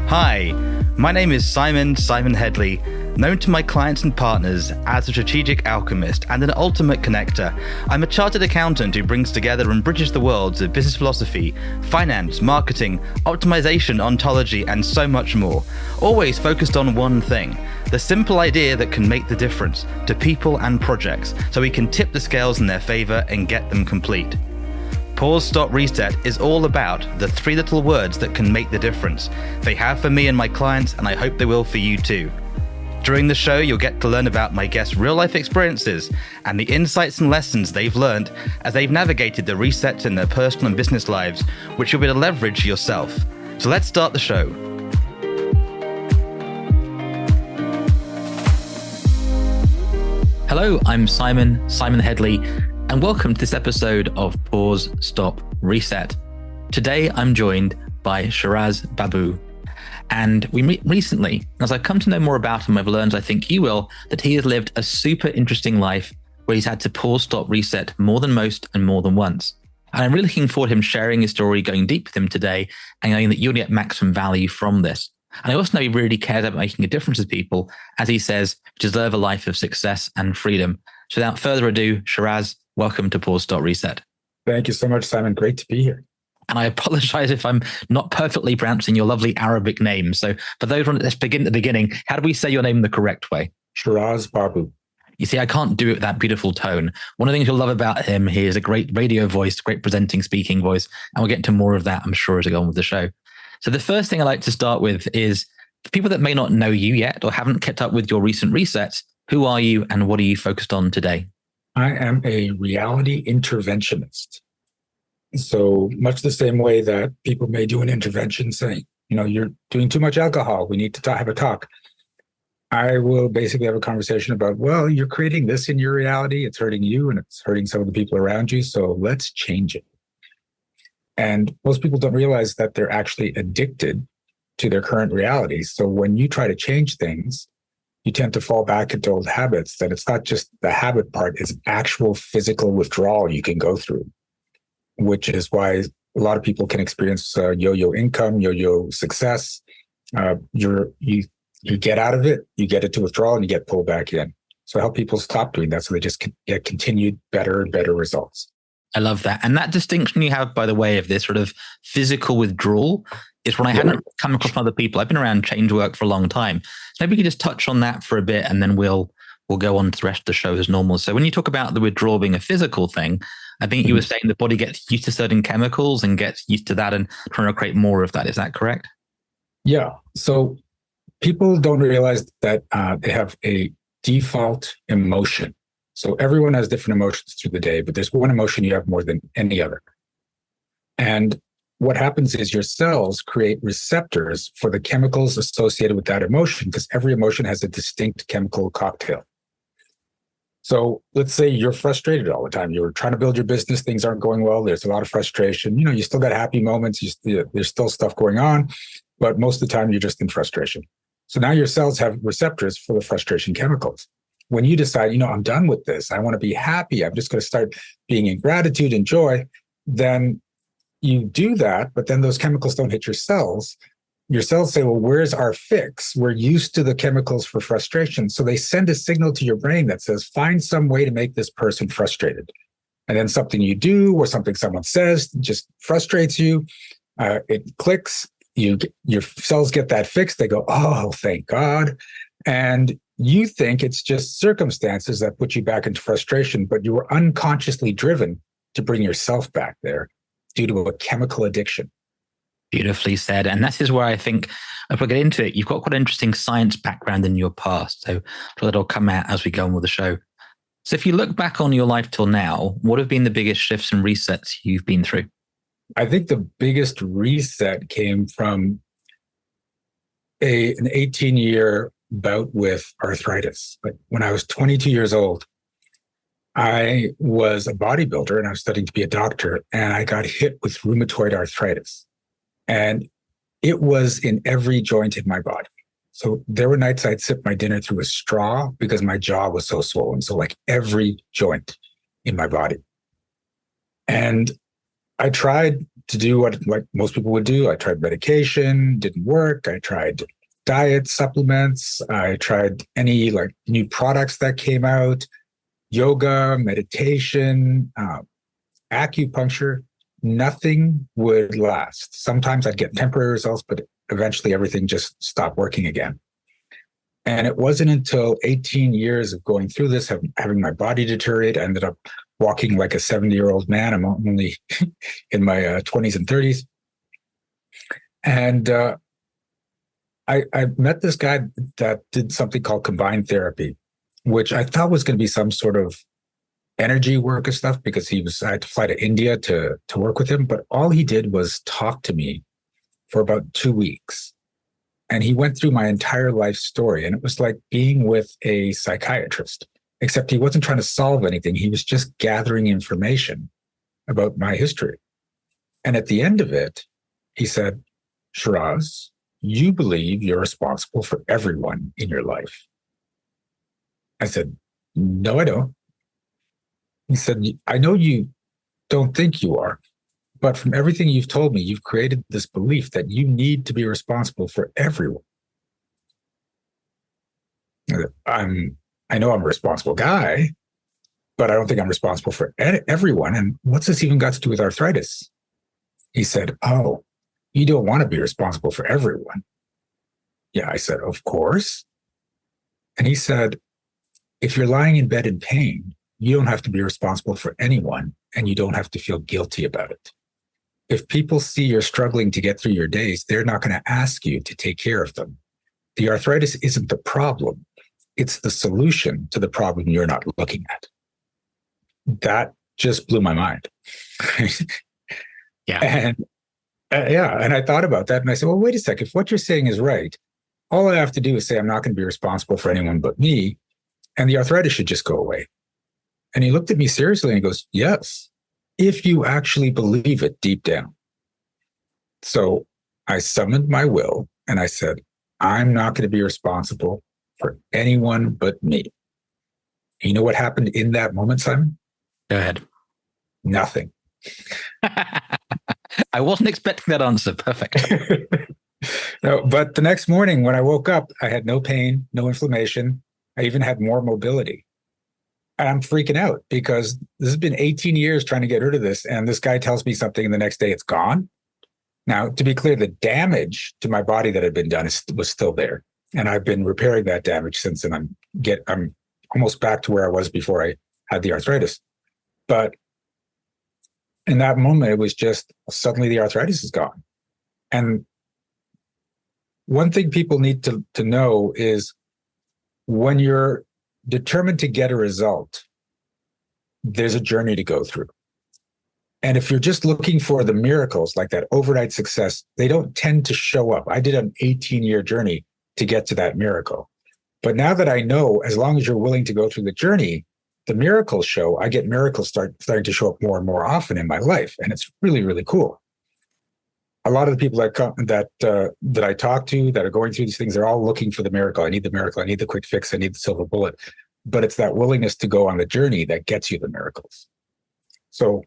Hi, my name is Simon Hedley, known to my clients and partners as a strategic alchemist and an ultimate connector. I'm a chartered accountant who brings together and bridges the worlds of business philosophy, finance, marketing, optimization, ontology, and so much more. Always focused on one thing, the simple idea that can make the difference to people and projects so we can tip the scales in their favor and get them complete. Pause, Stop, Reset is all about the three little words that can make the difference. They have for me and my clients, and I hope they will for you too. During the show, you'll get to learn about my guests' real-life experiences and the insights and lessons they've learned as they've navigated the resets in their personal and business lives, which you'll be able to leverage yourself. So let's start the show. Hello, I'm Simon Hedley, and welcome to this episode of Pause, Stop, Reset. Today, I'm joined by Shiraz Baboo. And we meet recently, as I've come to know more about him, I've learned, I think you will, that he has lived a super interesting life where he's had to pause, stop, reset more than most and more than once. And I'm really looking forward to him sharing his story, going deep with him today, and knowing that you'll get maximum value from this. And I also know he really cares about making a difference to people, as he says, deserve a life of success and freedom. So without further ado, Shiraz, welcome to Pause, Stop, Reset. Thank you so much, Simon. Great to be here. And I apologize if I'm not perfectly pronouncing your lovely Arabic name. So for those, let's begin at the beginning. How do we say your name the correct way? Shiraz Baboo. You see, I can't do it with that beautiful tone. One of the things you'll love about him, he has a great radio voice, great presenting, speaking voice. And we'll get into more of that, I'm sure, as we go on with the show. So the first thing I like to start with is, for people that may not know you yet or haven't kept up with your recent resets, who are you and what are you focused on today? I am a reality interventionist. So much the same way that people may do an intervention saying, you're doing too much alcohol, we need to have a talk. I will basically have a conversation about, well, you're creating this in your reality, it's hurting you and it's hurting some of the people around you, so let's change it. And most people don't realize that they're actually addicted to their current reality. So when you try to change things, you tend to fall back into old habits, that it's not just the habit part, it's actual physical withdrawal you can go through, which is why a lot of people can experience yo-yo income, yo-yo success. You get out of it, you get into withdrawal, and you get pulled back in. So I help people stop doing that so they just get continued better and better results. I love that. And that distinction you have, by the way, of this sort of physical withdrawal is when I hadn't come across from other people. I've been around change work for a long time. So maybe we could just touch on that for a bit and then we'll go on to the rest of the show as normal. So when you talk about the withdrawal being a physical thing, I think you were saying the body gets used to certain chemicals and gets used to that and trying to create more of that. Is that correct? Yeah. So people don't realize that they have a default emotion. So everyone has different emotions through the day, but there's one emotion you have more than any other. And what happens is your cells create receptors for the chemicals associated with that emotion, because every emotion has a distinct chemical cocktail. So let's say you're frustrated all the time. You're trying to build your business. Things aren't going well. There's a lot of frustration. You still got happy moments. There's still stuff going on, but most of the time you're just in frustration. So now your cells have receptors for the frustration chemicals. When you decide, I'm done with this, I want to be happy, I'm just going to start being in gratitude and joy, then you do that, but then those chemicals don't hit your cells. Your cells say, well, where's our fix? We're used to the chemicals for frustration. So they send a signal to your brain that says, find some way to make this person frustrated. And then something you do or something someone says just frustrates you. It clicks. Your cells get that fix. They go, oh, thank God. And you think it's just circumstances that put you back into frustration, but you were unconsciously driven to bring yourself back there due to a chemical addiction. Beautifully said. And that is where I think, if we get into it, you've got quite an interesting science background in your past. So that'll come out as we go on with the show. So if you look back on your life till now, what have been the biggest shifts and resets you've been through? I think the biggest reset came from an 18-year bout with arthritis. But when I was 22 years old, I was a bodybuilder and I was studying to be a doctor, and I got hit with rheumatoid arthritis. And it was in every joint in my body. So there were nights I'd sip my dinner through a straw because my jaw was so swollen. So like every joint in my body. And I tried to do what like most people would do. I tried medication, didn't work. I tried diet supplements. I tried any like new products that came out, yoga, meditation, acupuncture. Nothing would last. Sometimes I'd get temporary results, but eventually everything just stopped working again. And it wasn't until 18 years of going through this, having my body deteriorate, I ended up walking like a 70-year-old man. I'm only in my 20s and 30s. And I met this guy that did something called combined therapy, which I thought was going to be some sort of energy work and stuff because I had to fly to India to work with him. But all he did was talk to me for about 2 weeks. And he went through my entire life story. And it was like being with a psychiatrist, except he wasn't trying to solve anything. He was just gathering information about my history. And at the end of it, he said, Shiraz, you believe you're responsible for everyone in your life. I said, no, I don't. He said, I know you don't think you are, but from everything you've told me, you've created this belief that you need to be responsible for everyone. I know I'm a responsible guy, but I don't think I'm responsible for everyone. And what's this even got to do with arthritis? He said, oh, you don't want to be responsible for everyone. Yeah, I said, of course. And he said, if you're lying in bed in pain, you don't have to be responsible for anyone, and you don't have to feel guilty about it. If people see you're struggling to get through your days, they're not going to ask you to take care of them. The arthritis isn't the problem. It's the solution to the problem you're not looking at. That just blew my mind. Yeah. And and I thought about that and I said, well, wait a second. If what you're saying is right, all I have to do is say I'm not going to be responsible for anyone but me, and the arthritis should just go away. And he looked at me seriously and he goes, yes, if you actually believe it deep down. So I summoned my will and I said, I'm not going to be responsible for anyone but me. You know what happened in that moment, Simon? Go ahead. Nothing. I wasn't expecting that answer. Perfect. No, but the next morning when I woke up, I had no pain, no inflammation. I even had more mobility. And I'm freaking out because this has been 18 years trying to get rid of this. And this guy tells me something and the next day it's gone. Now, to be clear, the damage to my body that had been done was still there. And I've been repairing that damage since, and I'm almost back to where I was before I had the arthritis. But in that moment, it was just suddenly the arthritis is gone. And one thing people need to know is when you're determined to get a result, there's a journey to go through. And if you're just looking for the miracles, like that overnight success, they don't tend to show up. I did an 18-year journey to get to that miracle. But now that I know, as long as you're willing to go through the journey, the miracles show. I get miracles starting to show up more and more often in my life. And it's really, really cool. A lot of the people that I talk to that are going through these things, they're all looking for the miracle. I need the miracle. I need the quick fix. I need the silver bullet. But it's that willingness to go on the journey that gets you the miracles. So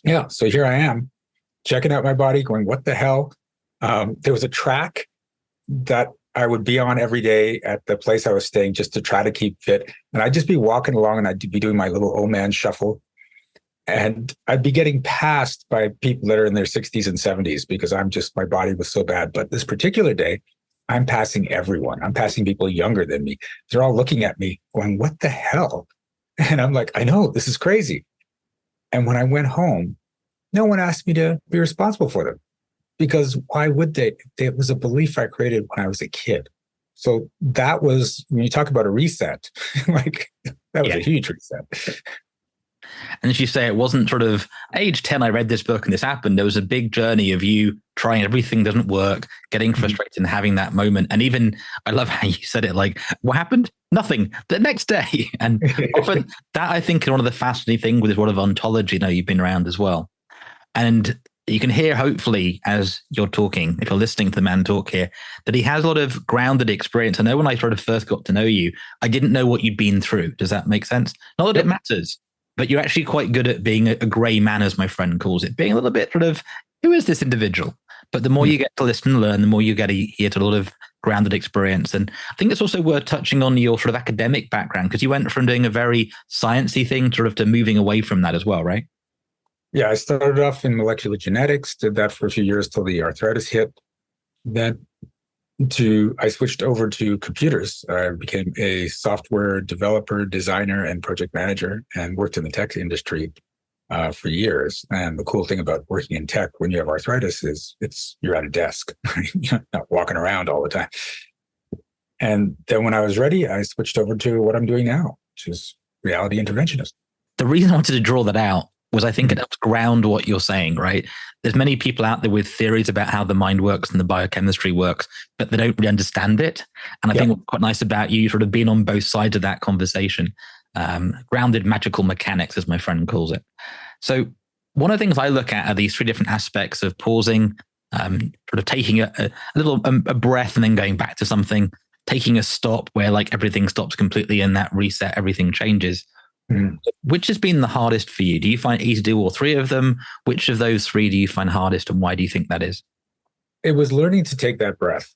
here I am checking out my body going, what the hell? There was a track that I would be on every day at the place I was staying just to try to keep fit. And I'd just be walking along and I'd be doing my little old man shuffle. And I'd be getting passed by people that are in their 60s and 70s because my body was so bad. But this particular day, I'm passing everyone. I'm passing people younger than me. They're all looking at me going, what the hell? And I'm like, I know, this is crazy. And when I went home, no one asked me to be responsible for them because why would they? It was a belief I created when I was a kid. So that was, when you talk about a reset, like that was a huge reset. And as you say, it wasn't sort of age 10, I read this book and this happened. There was a big journey of you trying everything doesn't work, getting frustrated and having that moment. And even, I love how you said it, like, what happened? Nothing. The next day. And often that, I think, is one of the fascinating things with this world of ontology. Now you've been around as well. And you can hear, hopefully, as you're talking, if you're listening to the man talk here, that he has a lot of grounded experience. I know when I sort of first got to know you, I didn't know what you'd been through. Does that make sense? Not that it matters. But you're actually quite good at being a grey man, as my friend calls it, being a little bit sort of who is this individual? But the more you get to listen and learn, the more you get to get a lot of grounded experience. And I think it's also worth touching on your sort of academic background, because you went from doing a very sciencey thing sort of to moving away from that as well, right? Yeah, I started off in molecular genetics, did that for a few years till the arthritis hit. Then I switched over to computers. I became a software developer, designer, and project manager, and worked in the tech industry for years. And the cool thing about working in tech when you have arthritis is you're at a desk, you're not walking around all the time. And then when I was ready, I switched over to what I'm doing now, which is reality interventionist. The reason I wanted to draw that out was I think it helps ground what you're saying, right? There's many people out there with theories about how the mind works and the biochemistry works, but they don't really understand it. And I think what's quite nice about you sort of being on both sides of that conversation, grounded magical mechanics, as my friend calls it. So one of the things I look at are these three different aspects of pausing, sort of taking a little breath and then going back to something, taking a stop where like everything stops completely and that reset, everything changes. Which has been the hardest for you? Do you find it easy to do all three of them? Which of those three do you find hardest, and why do you think that is? It was learning to take that breath.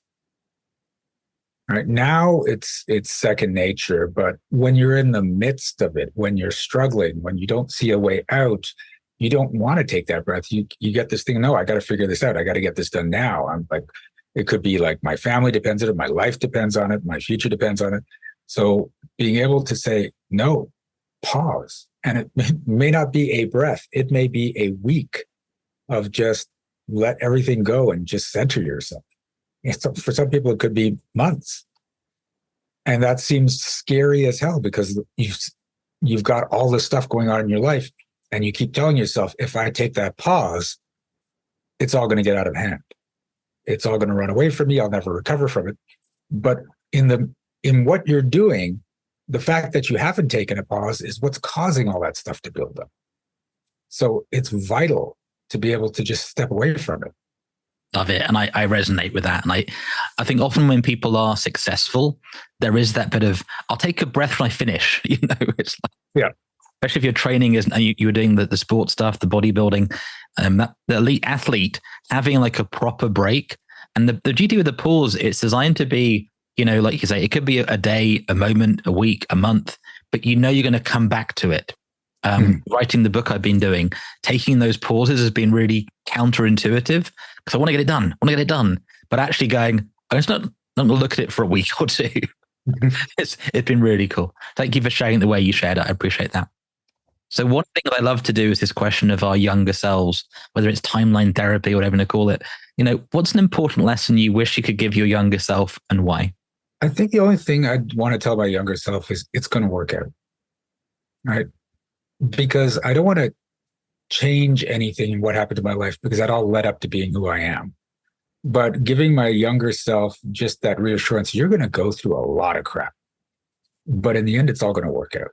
Right now, it's second nature. But when you're in the midst of it, when you're struggling, when you don't see a way out, you don't want to take that breath. You get this thing. No, I got to figure this out. I got to get this done now. I'm like, it could be like my family depends on it, my life depends on it, my future depends on it. So being able to say no. Pause. And it may not be a breath. It may be a week of just let everything go and just center yourself. For some people, it could be months. And that seems scary as hell because you've got all this stuff going on in your life and you keep telling yourself, if I take that pause, it's all going to get out of hand. It's all going to run away from me. I'll never recover from it. But in what you're doing, the fact that you haven't taken a pause is what's causing all that stuff to build up. So it's vital to be able to just step away from it. Love it. And I resonate with that. And I think often when people are successful, there is that bit of, I'll take a breath when I finish, it's like, yeah. Especially if you're training you were doing the sport stuff, the bodybuilding, the elite athlete, having like a proper break. And the beauty with the pause, it's designed to be, like you say, it could be a day, a moment, a week, a month, but you're going to come back to it. Writing the book I've been doing, taking those pauses has been really counterintuitive because I want to get it done. But actually going, I'm just not going to look at it for a week or two. It's been really cool. Thank you for sharing the way you shared it. I appreciate that. So one thing that I love to do is this question of our younger selves, whether it's timeline therapy or whatever you call it. What's an important lesson you wish you could give your younger self and why? I think the only thing I'd want to tell my younger self is it's going to work out, right? Because I don't want to change anything in what happened to my life because that all led up to being who I am. But giving my younger self just that reassurance, you're going to go through a lot of crap, but in the end, it's all going to work out.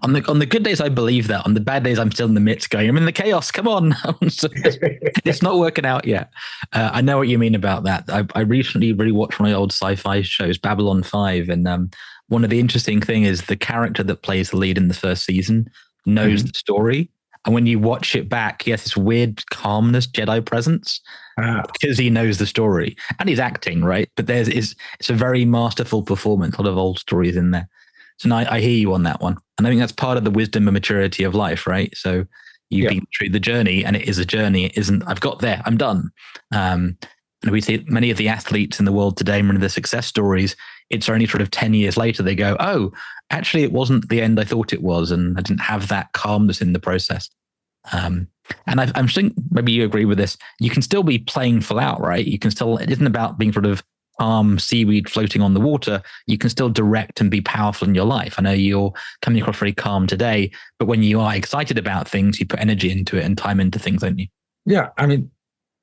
On the good days, I believe that. On the bad days, I'm still in the midst going, I'm in the chaos. Come on. It's not working out yet. I know what you mean about that. I recently rewatched one of my old sci-fi shows, Babylon 5. And one of the interesting things is the character that plays the lead in the first season knows the story. And when you watch it back, he has this weird calmness, Jedi presence, because he knows the story. And he's acting, right? But it's a very masterful performance. A lot of old stories in there. So now I hear you on that one. And I think that's part of the wisdom and maturity of life, right? So you've been through the journey and it is a journey. It isn't, I've got there, I'm done. And we see many of the athletes in the world today, many of the success stories, it's only sort of 10 years later, they go, oh, actually it wasn't the end I thought it was. And I didn't have that calmness in the process. And I'm thinking maybe you agree with this. You can still be playing full out, right? You can still, it isn't about being sort of seaweed floating on the water. You can still direct and be powerful in your life. I know you're coming across very calm today, but when you are excited about things, you put energy into it and time into things, don't you? Yeah. I mean,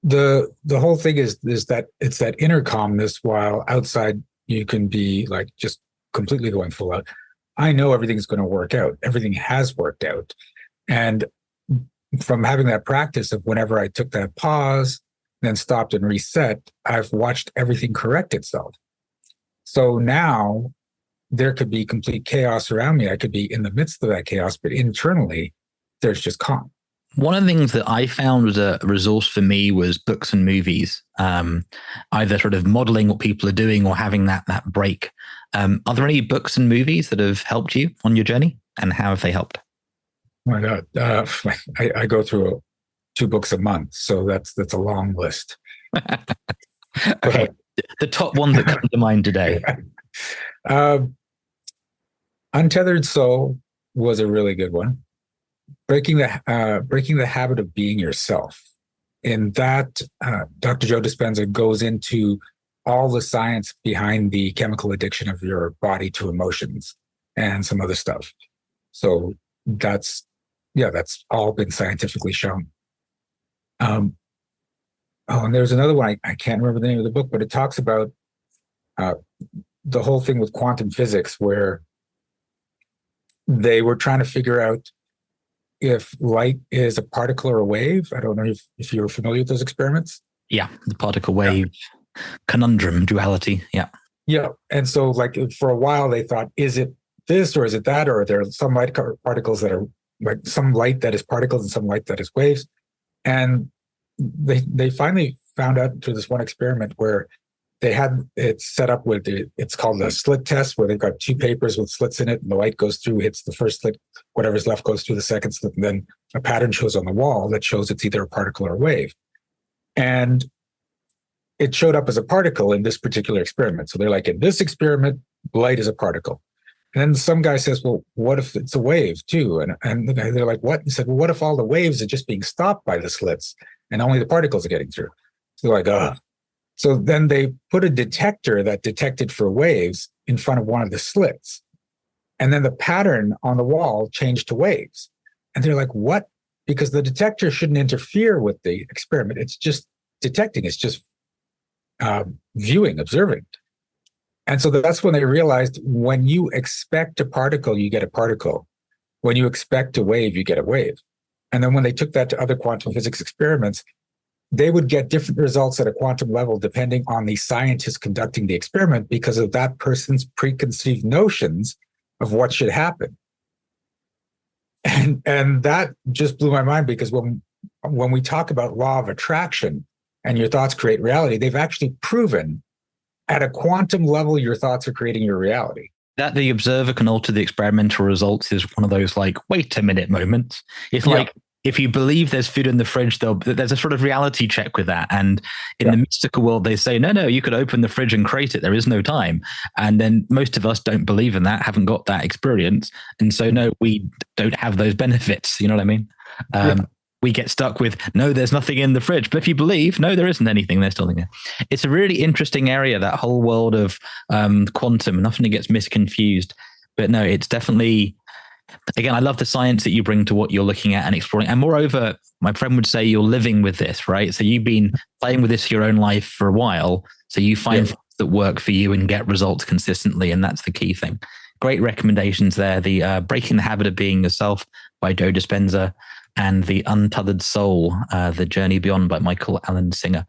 the whole thing is that it's that inner calmness while outside you can be like just completely going full out. I know everything's going to work out. Everything has worked out. And from having that practice of whenever I took that pause, then stopped and reset, I've watched everything correct itself. So now there could be complete chaos around me. I could be in the midst of that chaos, but internally there's just calm. One of the things that I found was a resource for me was books and movies, either sort of modeling what people are doing or having that break. Are there any books and movies that have helped you on your journey, and how have they helped? Oh my God, I go through 2 books a month, so that's a long list. Okay, the top one that comes to mind today. Untethered Soul was a really good one. Breaking the habit of being yourself. In that, Dr. Joe Dispenza goes into all the science behind the chemical addiction of your body to emotions and some other stuff. So that's all been scientifically shown. And there's another one, I can't remember the name of the book, but it talks about the whole thing with quantum physics, where they were trying to figure out if light is a particle or a wave. I don't know if you're familiar with those experiments. Yeah, the particle wave conundrum, duality. Yeah. Yeah. And so, like, for a while, they thought, is it this or is it that? Or are there some light particles that are like some light that is particles and some light that is waves? And they finally found out through this one experiment where they had it set up with it's called a slit test, where they've got 2 papers with slits in it, and the light goes through, hits the first slit, whatever's left goes through the second slit, and then a pattern shows on the wall that shows it's either a particle or a wave. And it showed up as a particle in this particular experiment. So they're like, in this experiment, light is a particle. And then some guy says, well, what if it's a wave too? And they're like, what? He said, well, what if all the waves are just being stopped by the slits and only the particles are getting through? So they're like, ugh. So then they put a detector that detected for waves in front of one of the slits. And then the pattern on the wall changed to waves. And they're like, what? Because the detector shouldn't interfere with the experiment. It's just detecting. It's just viewing, observing. And so that's when they realized, when you expect a particle, you get a particle. When you expect a wave, you get a wave. And then when they took that to other quantum physics experiments, they would get different results at a quantum level depending on the scientist conducting the experiment, because of that person's preconceived notions of what should happen. And that just blew my mind, because when we talk about law of attraction and your thoughts create reality, they've actually proven at a quantum level your thoughts are creating your reality. That the observer can alter the experimental results is one of those like, wait a minute moments. It's like, if you believe there's food in the fridge, there's a sort of reality check with that. And in the mystical world, they say, no, you could open the fridge and create it. There is no time. And then most of us don't believe in that, haven't got that experience. And so, no, we don't have those benefits. You know what I mean? We get stuck with, no, there's nothing in the fridge. But if you believe, no, there isn't anything, there's still there. It's a really interesting area, that whole world of quantum, and often it gets misconfused. But no, it's definitely... Again, I love the science that you bring to what you're looking at and exploring. And moreover, my friend would say you're living with this, right? So you've been playing with this your own life for a while. So you find things that work for you and get results consistently. And that's the key thing. Great recommendations there. The Breaking the Habit of Being Yourself by Joe Dispenza, and The Untethered Soul, The Journey Beyond by Michael Allen Singer.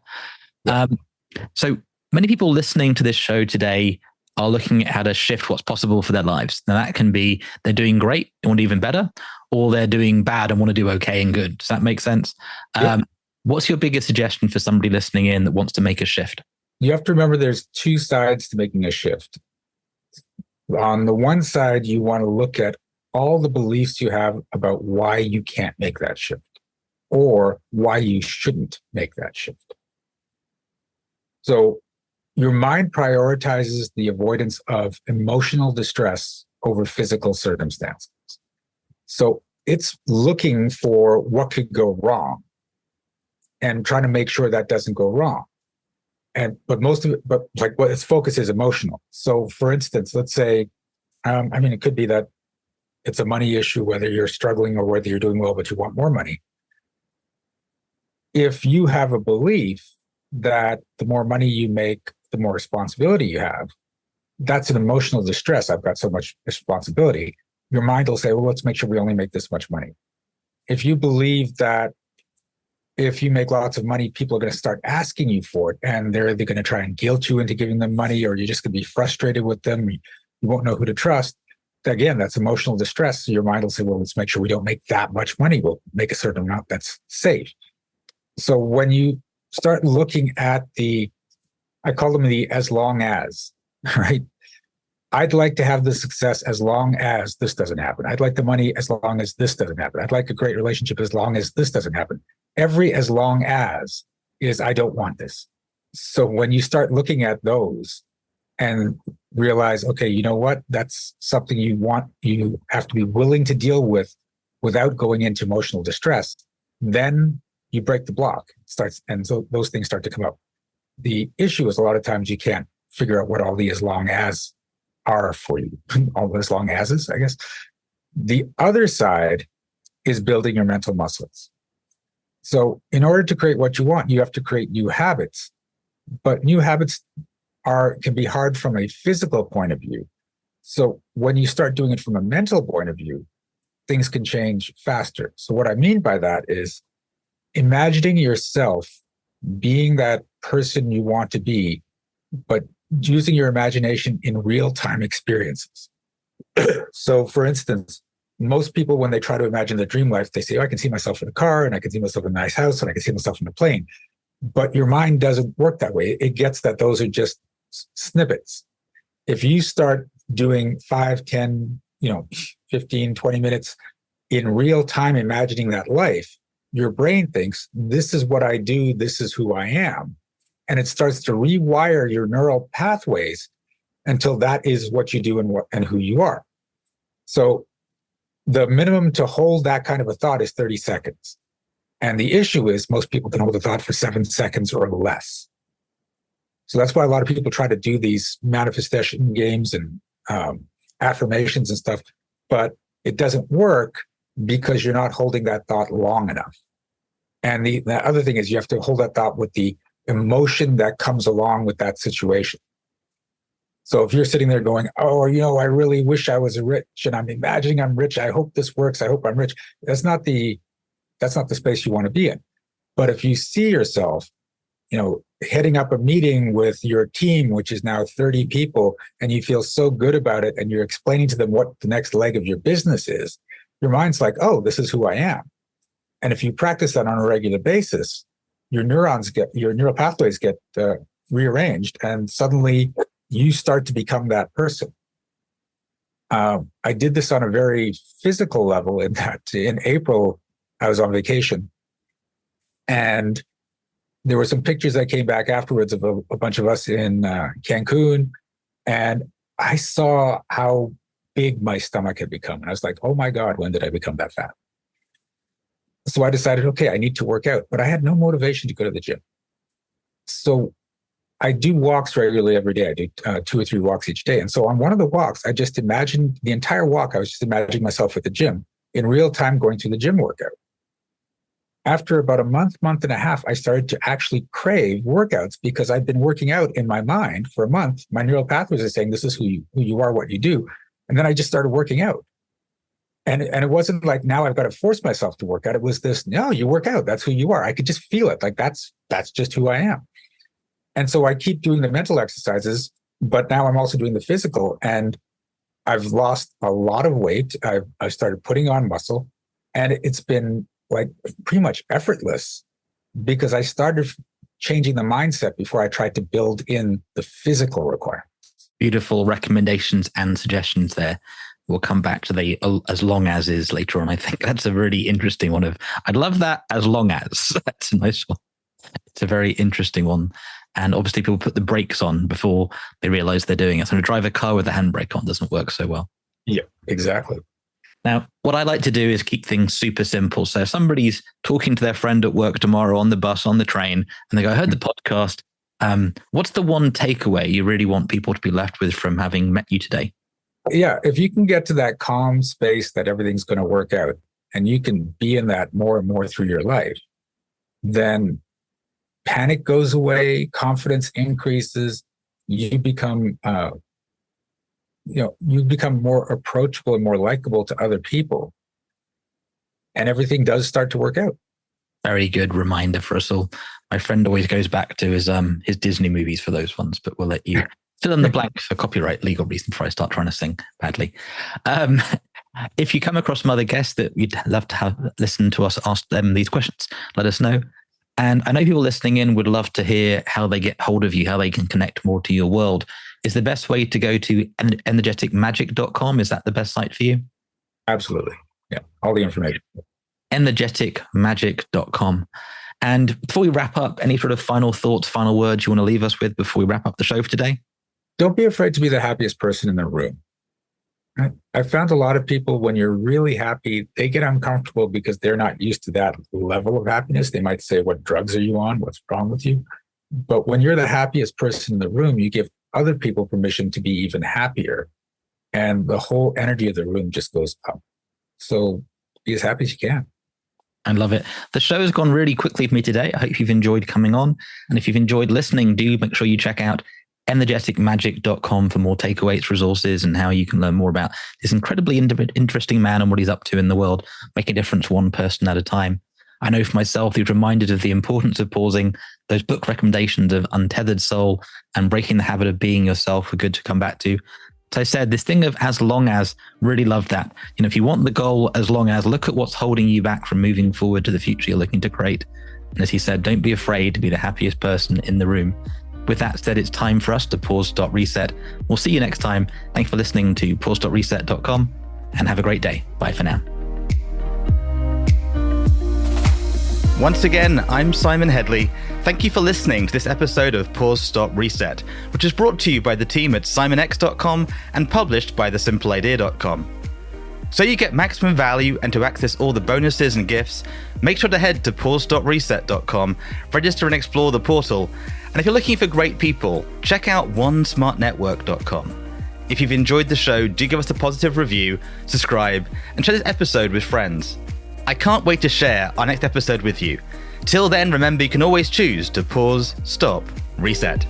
So many people listening to this show today are looking at how to shift what's possible for their lives. Now that can be they're doing great and want even better, or they're doing bad and want to do okay and good. Does that make sense? What's your biggest suggestion for somebody listening in that wants to make a shift? You have to remember there's 2 sides to making a shift. On the one side, you want to look at all the beliefs you have about why you can't make that shift, or why you shouldn't make that shift. So your mind prioritizes the avoidance of emotional distress over physical circumstances. So it's looking for what could go wrong and trying to make sure that doesn't go wrong. But most of it, what its focus is emotional. So for instance, let's say, it could be that it's a money issue, whether you're struggling or whether you're doing well, but you want more money. If you have a belief that the more money you make, the more responsibility you have, that's an emotional distress. I've got so much responsibility. Your mind will say, well, let's make sure we only make this much money. If you believe that if you make lots of money, people are going to start asking you for it, and they're either going to try and guilt you into giving them money, or you're just going to be frustrated with them. You won't know who to trust. again, that's emotional distress. So your mind will say, well, let's make sure we don't make that much money. We'll make a certain amount that's safe. So when you start looking at I call them the as long as, right? I'd like to have the success as long as this doesn't happen. I'd like the money as long as this doesn't happen. I'd like a great relationship as long as this doesn't happen. Every as long as is I don't want this. So when you start looking at those and realize, okay, you know what? That's something you want, you have to be willing to deal with without going into emotional distress. Then you break the block. And so those things start to come up. The issue is a lot of times you can't figure out what all the as long as are for you, all as long as's, I guess. The other side is building your mental muscles. So in order to create what you want, you have to create new habits. But new habits can be hard from a physical point of view. So when you start doing it from a mental point of view, things can change faster. So what I mean by that is imagining yourself being that person you want to be, but using your imagination in real-time experiences. So for instance, most people, when they try to imagine their dream life, they say, oh, I can see myself in a car, and I can see myself in a nice house, and I can see myself in a plane. But your mind doesn't work that way. It gets that those are just snippets. If you start doing 5, 10, 15, 20 minutes in real time imagining that life, your brain thinks, this is what I do, this is who I am. And it starts to rewire your neural pathways until that is what you do and who you are. So the minimum to hold that kind of a thought is 30 seconds. And the issue is most people can hold a thought for 7 seconds or less. So that's why a lot of people try to do these manifestation games and affirmations and stuff, but it doesn't work because you're not holding that thought long enough. And the other thing is you have to hold that thought with the emotion that comes along with that situation. So if you're sitting there going, oh, I really wish I was rich, and I'm imagining I'm rich, I hope this works, I hope I'm rich. That's not the space you want to be in. But if you see yourself, heading up a meeting with your team, which is now 30 people, and you feel so good about it, and you're explaining to them what the next leg of your business is, your mind's like, oh, this is who I am. And if you practice that on a regular basis, your neural pathways get rearranged, and suddenly you start to become that person. I did this on a very physical level in that in April, I was on vacation, and there were some pictures that came back afterwards of a bunch of us in Cancun, and I saw how big my stomach had become. And I was like, oh my God, when did I become that fat? So I decided, okay, I need to work out, but I had no motivation to go to the gym. So I do walks regularly every day. I do 2 or 3 walks each day. And so on one of the walks, I just imagined the entire walk. I was just imagining myself at the gym in real time going through the gym workout. After about a month and a half, I started to actually crave workouts because I'd been working out in my mind for a month. My neural pathways are saying, this is who you are, what you do. And then I just started working out. And it wasn't like, now I've got to force myself to work out. It was this, no, you work out. That's who you are. I could just feel it. Like that's just who I am. And so I keep doing the mental exercises, but now I'm also doing the physical. And I've lost a lot of weight. I've started putting on muscle, and it's been like pretty much effortless because I started changing the mindset before I tried to build in the physical requirements. Beautiful recommendations and suggestions there. We'll come back to the as long as is later on. I think that's a really interesting one. I'd love that as long as. That's a nice one. It's a very interesting one. And obviously people put the brakes on before they realize they're doing it. So to drive a car with the handbrake on doesn't work so well. Yeah, exactly. Now, what I like to do is keep things super simple. So if somebody's talking to their friend at work tomorrow on the bus, on the train, and they go, I heard the podcast. What's the one takeaway you really want people to be left with from having met you today? Yeah, if you can get to that calm space that everything's going to work out, and you can be in that more and more through your life, then panic goes away, confidence increases, you become more approachable and more likable to other people, and everything does start to work out. Very good reminder for us all. My friend always goes back to his Disney movies for those ones, but we'll let you fill in the blank for copyright legal reason before I start trying to sing badly. If you come across some other guests that you'd love to have listen to us ask them these questions, let us know. And I know people listening in would love to hear how they get hold of you, how they can connect more to your world. Is the best way to go to energeticmagic.com? Is that the best site for you? Absolutely. Yeah. All the information. energeticmagic.com. And before we wrap up, any sort of final thoughts, final words you want to leave us with before we wrap up the show for today? Don't be afraid to be the happiest person in the room. I found a lot of people, when you're really happy, they get uncomfortable because they're not used to that level of happiness. They might say, what drugs are you on? What's wrong with you? But when you're the happiest person in the room, you give other people permission to be even happier. And the whole energy of the room just goes up. So be as happy as you can. I love it. The show has gone really quickly for me today. I hope you've enjoyed coming on. And if you've enjoyed listening, do make sure you check out energeticmagic.com for more takeaways, resources, and how you can learn more about this incredibly interesting man and what he's up to in the world, make a difference one person at a time. I know for myself, you've reminded of the importance of pausing. Those book recommendations of Untethered Soul and Breaking the Habit of Being Yourself were good to come back to. So I said, this thing of as long as, really love that. If you want the goal, as long as, look at what's holding you back from moving forward to the future you're looking to create. And as he said, don't be afraid to be the happiest person in the room. With that said, it's time for us to pause, stop, reset. We'll see you next time. Thanks for listening to pause.reset.com and have a great day. Bye for now. Once again, I'm Simon Hedley. Thank you for listening to this episode of Pause, Stop, Reset, which is brought to you by the team at simonx.com and published by thesimpleidea.com. So you get maximum value, and to access all the bonuses and gifts, make sure to head to pause.reset.com, register and explore the portal. And if you're looking for great people, check out onesmartnetwork.com. If you've enjoyed the show, do give us a positive review, subscribe, and share this episode with friends. I can't wait to share our next episode with you. Till then, remember you can always choose to pause, stop, reset.